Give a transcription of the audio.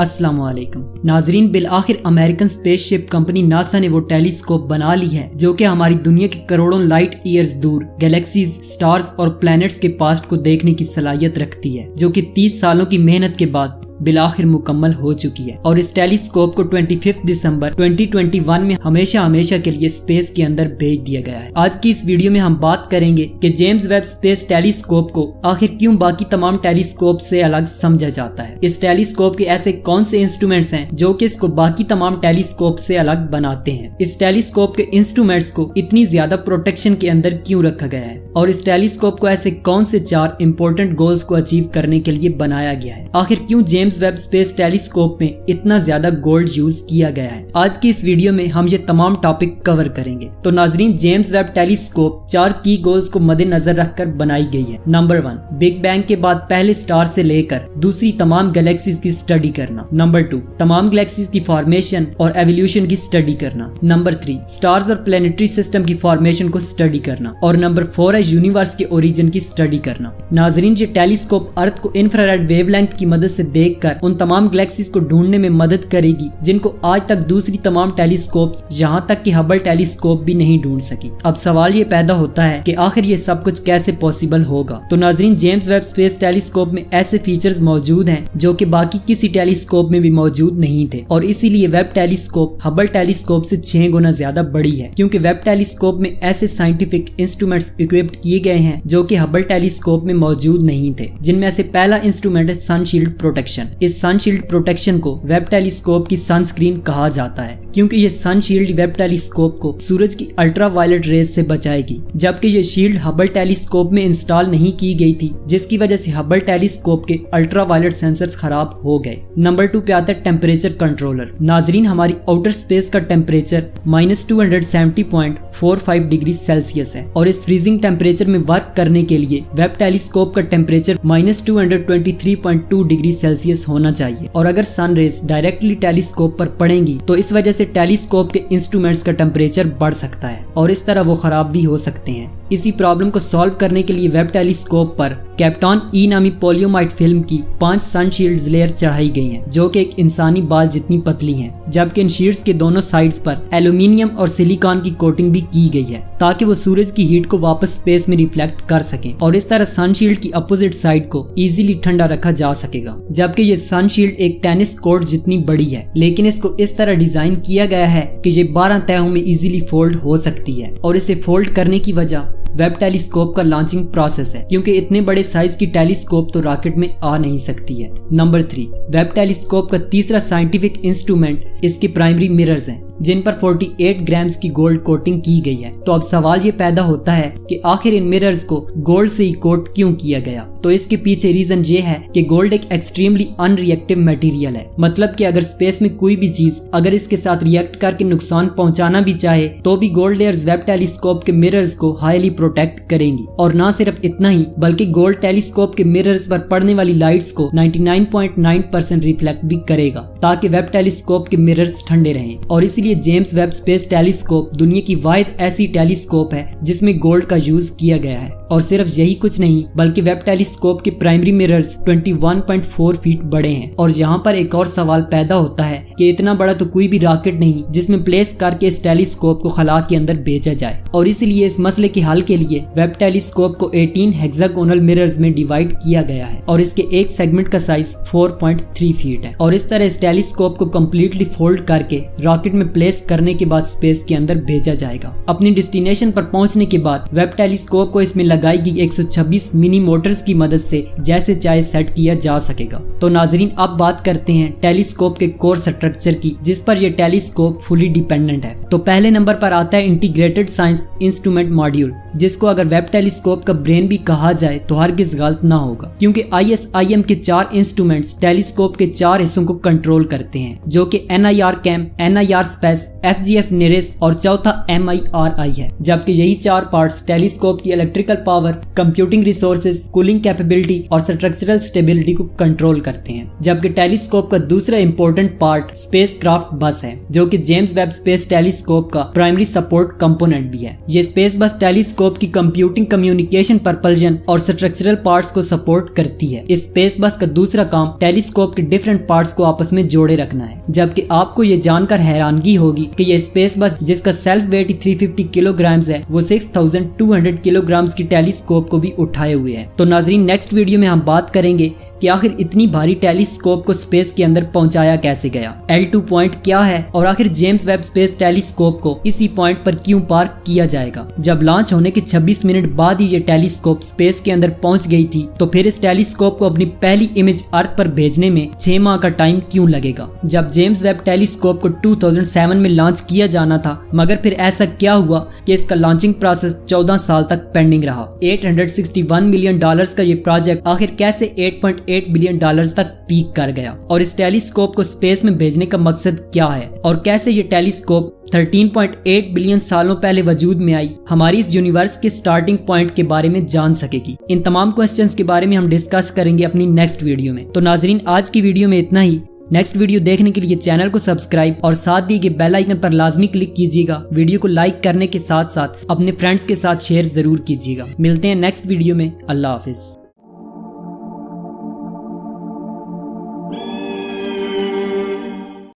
अस्सलाम वालेकुम नाजरीन, बिलआखिर अमेरिकन स्पेसशिप कंपनी नासा ने वो टेलीस्कोप बना ली है जो कि हमारी दुनिया के करोड़ों लाइट ईयर्स दूर गैलेक्सीज, स्टार्स और प्लैनेट्स के पास्ट को देखने की सलाहियत रखती है, जो कि 30 सालों की मेहनत के बाद बिलाखिर मुकम्मल हो चुकी है। और इस टेलीस्कोप को 25 दिसंबर 2021 में हमेशा के लिए स्पेस के अंदर भेज दिया गया है। आज की इस वीडियो में हम बात करेंगे कि जेम्स वेब स्पेस टेलीस्कोप को आखिर क्यों बाकी तमाम टेलीस्कोप से अलग समझा जाता है। इस टेलीस्कोप के ऐसे कौन से इंस्ट्रूमेंट्स हैं जो कि इसको बाकी तमाम टेलीस्कोप से अलग बनाते हैं। इस टेलीस्कोप के इंस्ट्रूमेंट्स को इतनी ज्यादा प्रोटेक्शन के अंदर क्यों रखा गया है और इस टेलीस्कोप को ऐसे कौन से 4 इंपॉर्टेंट गोल्स को अचीव करने के लिए बनाया गया है। आखिर क्यों जेम्स वेब स्पेस टेलीस्कोप में इतना ज्यादा गोल्ड यूज किया गया है। आज की इस वीडियो में हम ये तमाम टॉपिक कवर करेंगे। तो नाजरीन, जेम्स वेब टेलीस्कोप 4 की गोल्स को मद्देनजर रखकर बनाई गई है। नंबर 1, बिग बैंग के बाद पहले स्टार से लेकर दूसरी तमाम गैलेक्सीज की स्टडी करना। नंबर 2, तमाम गैलेक्सीज की फॉर्मेशन और एवोल्यूशन की स्टडी करना। नंबर 3, स्टार्स और प्लेनेटरी सिस्टम की फॉर्मेशन को स्टडी करना। और नंबर 4 है यूनिवर्स के ओरिजिन की स्टडी करना। नाजरीन, ये टेलीस्कोप अर्थ को इंफ्रारेड वेवलेंथ की मदद से देखकर उन तमाम गैलेक्सीज को ढूंढने में मदद करेगी जिनको आज तक दूसरी तमाम टेलीस्कोप्स, यहां तक कि हबल टेलीस्कोप भी नहीं ढूंढ सकी। अब सवाल ये पैदा होता है कि आखिर ये सब कुछ कैसे पॉसिबल होगा। तो नाजरीन, जेम्स वेब स्पेस टेलीस्कोप में ऐसे फीचर्स मौजूद हैं जो कि बाकी किसी टेलीस्कोप में भी मौजूद नहीं थे और इसीलिए वेब टेलीस्कोप हबल टेलीस्कोप से 6 गुना ज्यादा बड़ी है, क्योंकि वेब टेलीस्कोप में ऐसे साइंटिफिक इंस्ट्रूमेंट्स इक्विप्ड किए गए हैं जो कि हबल टेलीस्कोप में मौजूद नहीं थे, जिनमें से पहला इंस्ट्रूमेंट है सनशील्ड प्रोटेक्शन। इस सनशील्ड प्रोटेक्शन को वेब टेलीस्कोप की सनस्क्रीन कहा जाता है, क्योंकि ये सनशील्ड वेब टेलीस्कोप को सूरज की अल्ट्रावायलेट रेज से बचाएगी, जबकि ये शील्ड हबल टेलीस्कोप में इंस्टॉल नहीं की गई थी, जिसकी वजह से हबल टेलीस्कोप के अल्ट्रावायलेट सेंसर्स खराब हो गए। नंबर 2 पे आता है टेम्परेचर कंट्रोलर। नाजरीन, हमारी आउटर स्पेस का टेम्परेचर -270.45 डिग्री सेल्सियस है और इस फ्रीजिंग टेम्परेचर में वर्क करने के लिए वेब टेलीस्कोप का टेम्परेचर -223.2 डिग्री सेल्सियस होना चाहिए। और अगर सन रेज डायरेक्टली टेलीस्कोप पर पड़ेंगी तो इस वजह से टेलीस्कोप के इंस्ट्रूमेंट्स का टेम्परेचर बढ़ सकता है और इस तरह वो खराब भी हो सकते हैं। इसी प्रॉब्लम को सॉल्व करने के लिए वेब टेलीस्कोप पर कैप्टॉन ई नामी पोलियोमाइड फिल्म की 5 सनशील्ड लेयर चढ़ाई गई हैं, जो कि एक इंसानी बाल जितनी पतली हैं, जबकि इन शील्ड्स के दोनों साइड्स पर एल्यूमिनियम और सिलिकॉन की कोटिंग भी की गई है ताकि वो सूरज की हीट को वापस स्पेस में रिफ्लेक्ट कर सकें और इस तरह सनशील्ड की अपोजिट साइड को इजीली ठंडा रखा जा सकेगा। जबकि ये सनशील्ड एक टेनिस कोर्ट जितनी बड़ी है, लेकिन इसको इस तरह डिजाइन किया गया है कि ये 12 तहों में इजीली फोल्ड हो सकती है और इसे फोल्ड करने की वजह वेब टेलीस्कोप का लॉन्चिंग प्रोसेस है, क्योंकि इतने बड़े साइज की टेलीस्कोप तो रॉकेट में आ नहीं सकती है। नंबर 3, वेब टेलीस्कोप का तीसरा साइंटिफिक इंस्ट्रूमेंट इसके प्राइमरी मिरर्स हैं, जिन पर 48 ग्राम्स की गोल्ड कोटिंग की गई है। तो अब सवाल ये पैदा होता है कि आखिर इन मिरर्स को गोल्ड से ही कोट क्यों किया गया। तो इसके पीछे रीजन ये है कि गोल्ड एक एक्सट्रीमली अनरिएक्टिव मटेरियल है, मतलब कि अगर स्पेस में कोई भी चीज अगर इसके साथ रिएक्ट करके नुकसान पहुंचाना भी चाहे तो भी गोल्ड लेयर्स वेब टेलीस्कोप के मिरर्स को हाईली प्रोटेक्ट करेंगी। और ना सिर्फ इतना ही, बल्कि गोल्ड टेलीस्कोप के मिरर्स पर पड़ने वाली लाइट्स को 99.9% रिफ्लेक्ट भी करेगा ताकि वेब टेलीस्कोप के मिरर्स ठंडे रहें। और इसीलिए जेम्स वेब स्पेस टेलीस्कोप दुनिया की वाहिद ऐसी टेलीस्कोप है जिसमें गोल्ड का यूज किया गया है। और सिर्फ यही कुछ नहीं, बल्कि वेब टेलीस्कोप के प्राइमरी मिरर्स 21.4 फीट बड़े हैं। और यहाँ पर एक और सवाल पैदा होता है कि इतना बड़ा तो कोई भी रॉकेट नहीं जिसमें प्लेस करके इस टेलीस्कोप को खला के अंदर भेजा जाए। और इसीलिए इस मसले के हल के लिए वेब टेलीस्कोप को 18 हेक्सागोनल मिरर्स में डिवाइड किया गया है और इसके एक सेगमेंट का साइज 4.3 फीट है। और इस तरह इस टेलीस्कोप को कम्प्लीटली फोल्ड करके रॉकेट में प्लेस करने के बाद स्पेस के अंदर भेजा जाएगा। अपनी डेस्टिनेशन पर पहुंचने के बाद वेब टेलीस्कोप को इसमें लगाई गई 126 मिनी मोटर्स की मदद से जैसे चाहे सेट किया जा सकेगा। तो नाजरीन, अब बात करते हैं टेलीस्कोप के कोर स्ट्रक्चर की, जिस पर यह टेलीस्कोप फुली डिपेंडेंट है। तो पहले नंबर पर आता है इंटीग्रेटेड साइंस इंस्ट्रूमेंट मॉड्यूल, जिसको अगर वेब टेलीस्कोप का ब्रेन भी कहा जाए तो हरगिज गलत ना होगा, क्योंकि ISIM के 4 इंस्ट्रूमेंट्स टेलीस्कोप के 4 हिस्सों को कंट्रोल करते हैं, जो कि NIR cam, NIR spec, FGS NIRISS और चौथा MIRI है। जबकि यही 4 पार्ट्स टेलीस्कोप की electrical power, computing resources, cooling capability और स्ट्रक्चरल स्टेबिलिटी को कंट्रोल करते हैं। जबकि टेलीस्कोप का दूसरा इंपॉर्टेंट पार्ट स्पेसक्राफ्ट बस है, जो कि जेम्स वेब स्पेस टेलीस्कोप का प्राइमरी सपोर्ट कंपोनेंट भी है। ये स्पेस बस टेलीस्कोप टेलीस्कोप की कंप्यूटिंग, कम्युनिकेशन, प्रपल्जन और स्ट्रक्चरल पार्ट्स को सपोर्ट करती है। इस स्पेस बस का दूसरा काम टेलीस्कोप के डिफरेंट पार्ट्स को आपस में जोड़े रखना है। जबकि आपको ये जानकर हैरानगी होगी कि ये स्पेस बस जिसका सेल्फ वेट 350 किलोग्राम्स है, वो 6200 किलोग्राम्स की टेलीस्कोप को भी उठाए हुए है। तो नाजरीन, नेक्स्ट वीडियो में हम बात करेंगे कि आखिर इतनी भारी टेलीस्कोप को स्पेस के अंदर पहुंचाया कैसे गया, L2 पॉइंट क्या है और आखिर जेम्स वेब स्पेस टेलीस्कोप को इसी पॉइंट पर क्यों पार्क किया जाएगा। जब लॉन्च होने के 26 मिनट बाद ही ये टेलीस्कोप स्पेस के अंदर पहुंच गई थी, तो फिर इस टेलीस्कोप को अपनी पहली इमेज अर्थ पर भेजने में 6 माह का टाइम क्यों लगेगा। जब जेम्स वेब टेलीस्कोप को 2007 में लॉन्च किया जाना था, मगर फिर ऐसा क्या हुआ कि इसका लॉन्चिंग प्रोसेस 14 साल तक पेंडिंग रहा। $861 मिलियन का ये प्रोजेक्ट आखिर कैसे $8.8 बिलियन तक पीक कर गया, और इस टेलीस्कोप को स्पेस में भेजने का मकसद क्या है, और कैसे ये टेलीस्कोप 13.8 बिलियन सालों पहले वजूद में आई हमारी इस यूनिवर्स के स्टार्टिंग पॉइंट के बारे में जान सकेगी। इन तमाम क्वेश्चंस के बारे में हम डिस्कस करेंगे अपनी नेक्स्ट वीडियो में। तो नाजरीन, आज की वीडियो में इतना ही। नेक्स्ट वीडियो देखने के लिए चैनल को सब्सक्राइब और साथ दिए गए बेल आइकन पर लाजमी क्लिक कीजिएगा। वीडियो को लाइक करने के साथ साथ अपने फ्रेंड्स के साथ शेयर जरूर कीजिएगा। मिलते हैं नेक्स्ट वीडियो में। अल्लाह हाफिज।